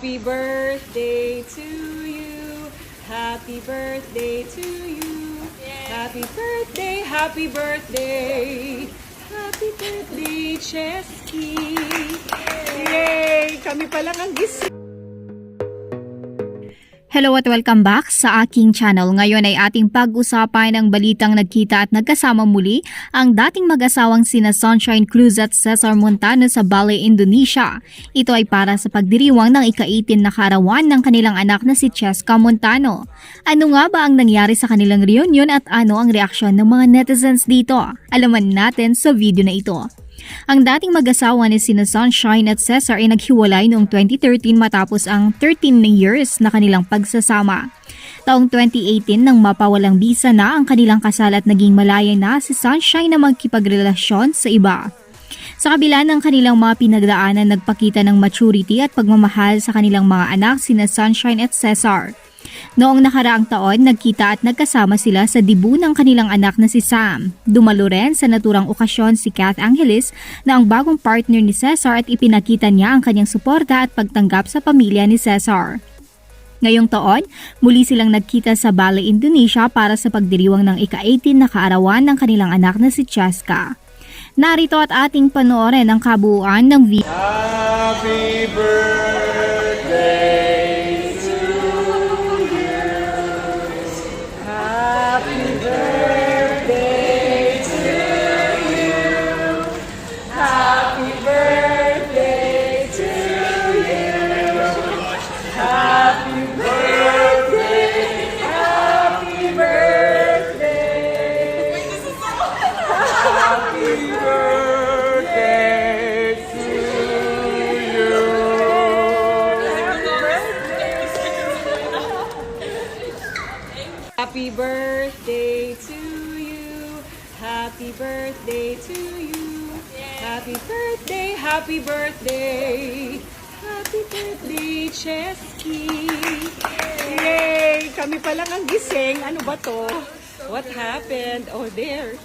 Happy birthday to you. Happy birthday to you. Happy birthday, happy birthday. Happy birthday, Chesky. Yay! Kami pa lang ang gising. Hello at welcome back sa aking channel. Ngayon ay ating pag-usapan ang balitang nagkita at nagkasama muli ang dating mag-asawang sina Sunshine Cruz at Cesar Montano sa Bali, Indonesia. Ito ay para sa pagdiriwang ng ika-18 na kaarawan ng kanilang anak na si Cheska Montano. Ano nga ba ang nangyari sa kanilang reunion at ano ang reaksyon ng mga netizens dito? Alaman natin sa video na ito. Ang dating mag-asawa ni sina Sunshine at Cesar ay naghiwalay noong 2013 matapos ang 13 years na kanilang pagsasama. Taong 2018 nang mapawalang bisa na ang kanilang kasal at naging malaya na si Sunshine na magkipagrelasyon sa iba. Sa kabila ng kanilang mga pinagdaanan, nagpakita ng maturity at pagmamahal sa kanilang mga anak sina Sunshine at Cesar. Noong nakaraang taon, nagkita at nagkasama sila sa debut ng kanilang anak na si Sam. Dumalo rin sa naturang okasyon si Kath Angelis na ang bagong partner ni Cesar at ipinakita niya ang kanyang suporta at pagtanggap sa pamilya ni Cesar. Ngayong taon, muli silang nagkita sa Bali, Indonesia para sa pagdiriwang ng ika-18 na kaarawan ng kanilang anak na si Cheska. Narito at ating panoorin ang kabuuan ng video. Happy birthday! Happy birthday to you. Happy birthday to you. Happy birthday, happy birthday. Happy birthday, Chesky. Yay! Kami pa lang ang gising. Ano ba to? What happened? Oh, there.